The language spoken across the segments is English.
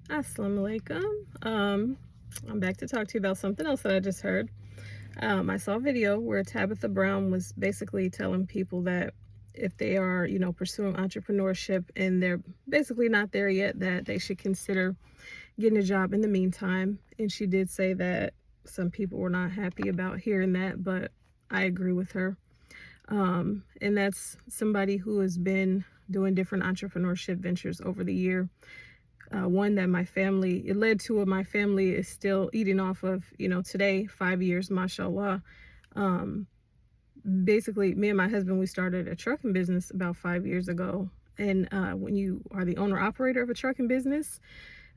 Assalamu alaikum. I'm back to talk to you about something else that I just heard. I saw a video where Tabitha Brown was basically telling people that if they are, pursuing entrepreneurship and they're basically not there yet, that they should consider getting a job in the meantime. And she did say that some people were not happy about hearing that, but I agree with her. And that's somebody who has been doing different entrepreneurship ventures over the year. One that it led to my family is still eating off of, today, 5 years, mashallah. Um, Basically, me and my husband, we started a trucking business about 5 years ago. And when you are the owner operator of a trucking business,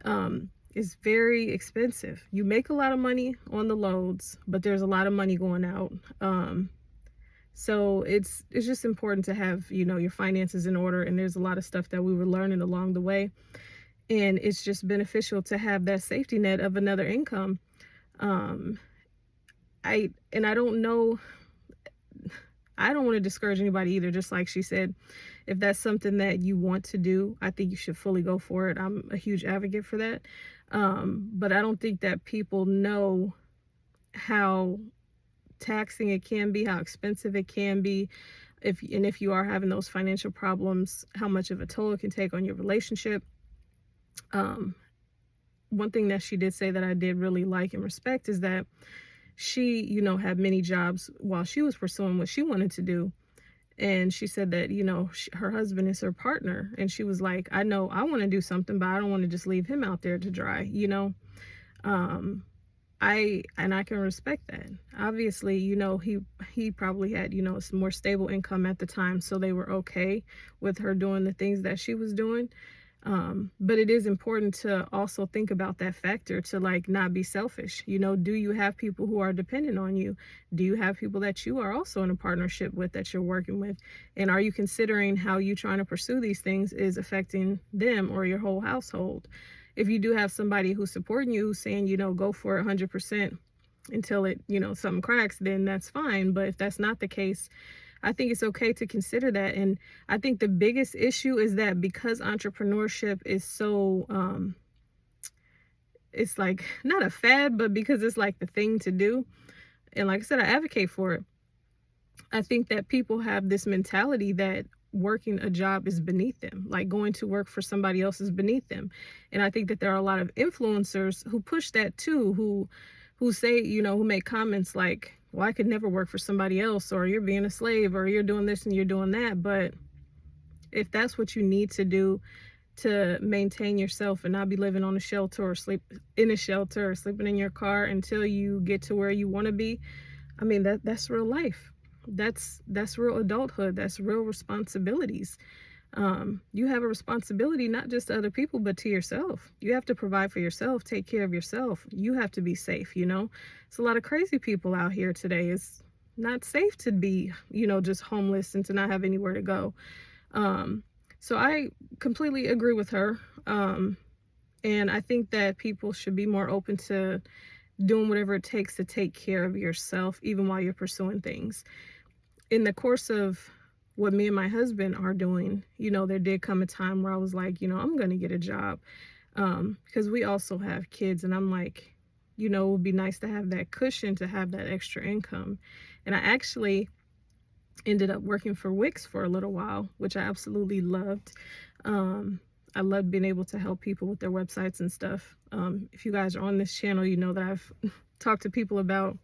it's very expensive. You make a lot of money on the loads, but there's a lot of money going out. So it's just important to have, your finances in order. And there's a lot of stuff that we were learning along the way, and it's just beneficial to have that safety net of another income. um I don't know, I don't want to discourage anybody either. Just like she said, if that's something that you want to do, I think you should fully go for it. I'm a huge advocate for that. But I don't think that people know how taxing it can be, how expensive it can be, if you are having those financial problems, how much of a toll it can take on your relationship. um One thing that she did say that I did really like and respect is that she, had many jobs while she was pursuing what she wanted to do. And she said that, her husband is her partner. And she was like, I know I want to do something, but I don't want to just leave him out there to dry. Um, I can respect that. Obviously, he probably had, a more stable income at the time, so they were okay with her doing the things that she was doing. But it is important to also think about that factor, to like not be selfish. Do you have people who are dependent on you? Do you have people that you are also in a partnership with, that you're working with? And are you considering how you trying to pursue these things is affecting them or your whole household? If you do have somebody who's supporting you, who's saying, go for 100% until something cracks, then that's fine. But if that's not the case, I think it's okay to consider that. And I think the biggest issue is that because entrepreneurship is so, it's like not a fad, but because it's like the thing to do. And like I said, I advocate for it. I think that people have this mentality that working a job is beneath them, like going to work for somebody else is beneath them. And I think that there are a lot of influencers who push that too, who say, who make comments like, well, I could never work for somebody else, or you're being a slave, or you're doing this and you're doing that. But if that's what you need to do to maintain yourself and not be living on a shelter or sleep in a shelter or sleeping in your car until you get to where you want to be, I mean, that's real life. That's real adulthood. That's real responsibilities. You have a responsibility not just to other people, but to yourself. You have to provide for yourself, take care of yourself. You have to be safe. It's a lot of crazy people out here today. It's not safe to be, just homeless and to not have anywhere to go. So I completely agree with her. And I think that people should be more open to doing whatever it takes to take care of yourself, even while you're pursuing things. In the course of what me and my husband are doing, there did come a time where I was like, I'm going to get a job, because we also have kids. And I'm like, it would be nice to have that cushion, to have that extra income. And I actually ended up working for Wix for a little while, which I absolutely loved. I loved being able to help people with their websites and stuff. If you guys are on this channel, you know that I've talked to people about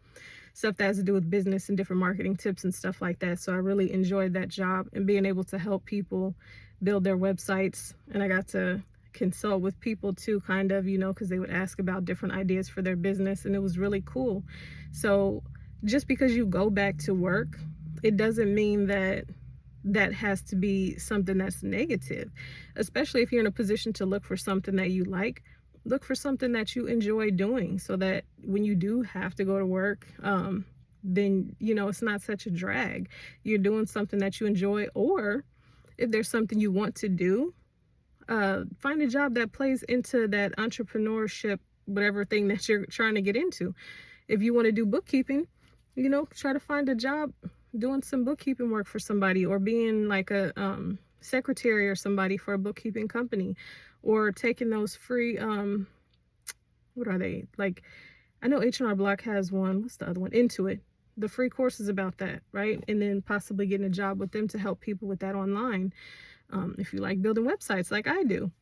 stuff that has to do with business and different marketing tips and stuff like that. So I really enjoyed that job and being able to help people build their websites. And I got to consult with people too, kind of, because they would ask about different ideas for their business, and it was really cool. So just because you go back to work, it doesn't mean that that has to be something that's negative, especially if you're in a position to look for something that you like. Look for something that you enjoy doing, so that when you do have to go to work, then it's not such a drag. You're doing something that you enjoy. Or if there's something you want to do, find a job that plays into that entrepreneurship, whatever thing that you're trying to get into. If you want to do bookkeeping, try to find a job doing some bookkeeping work for somebody, or being like a secretary or somebody for a bookkeeping company, or taking those free, what are they? Like, I know H&R Block has one. What's the other one? Intuit. The free courses about that, right? And then possibly getting a job with them to help people with that online. If you like building websites like I do,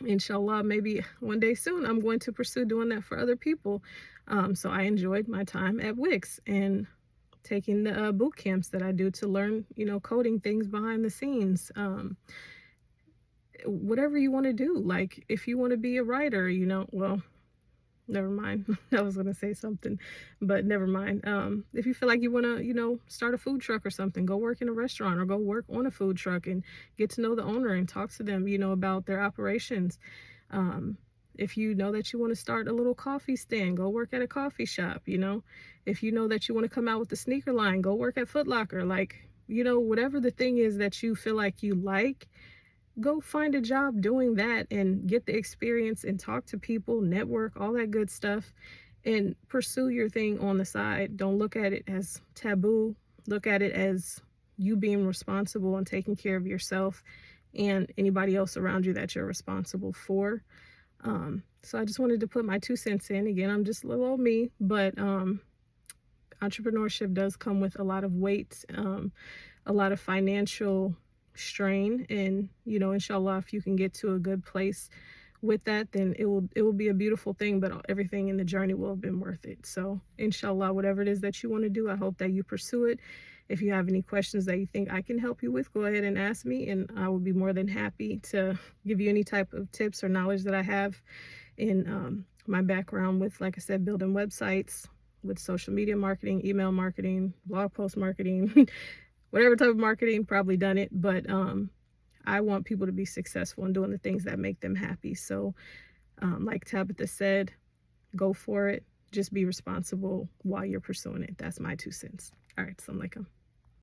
inshallah, maybe one day soon, I'm going to pursue doing that for other people. So I enjoyed my time at Wix and taking the boot camps that I do to learn, coding things behind the scenes. Whatever you want to do, like if you want to be a writer, well, never mind. I was gonna say something, but never mind. If you feel like you wanna, start a food truck or something, go work in a restaurant or go work on a food truck and get to know the owner and talk to them, about their operations. Um, if you know that you want to start a little coffee stand, go work at a coffee shop. If you know that you want to come out with the sneaker line, go work at Foot Locker. Like, whatever the thing is that you feel like you like, go find a job doing that and get the experience and talk to people, network, all that good stuff, and pursue your thing on the side. Don't look at it as taboo. Look at it as you being responsible and taking care of yourself and anybody else around you that you're responsible for. So I just wanted to put my 2 cents in. Again, I'm just little old me, but entrepreneurship does come with a lot of weight, a lot of financial strain, and inshallah, if you can get to a good place with that, then it will be a beautiful thing, but everything in the journey will have been worth it. So inshallah, whatever it is that you want to do, I hope that you pursue it. If you have any questions that you think I can help you with, go ahead and ask me, and I will be more than happy to give you any type of tips or knowledge that I have in my background with, like I said, building websites, with social media marketing, email marketing, blog post marketing, whatever type of marketing, probably done it. But I want people to be successful in doing the things that make them happy. So like Tabitha said, go for it. Just be responsible while you're pursuing it. That's my 2 cents. All right, assalamu alaikum.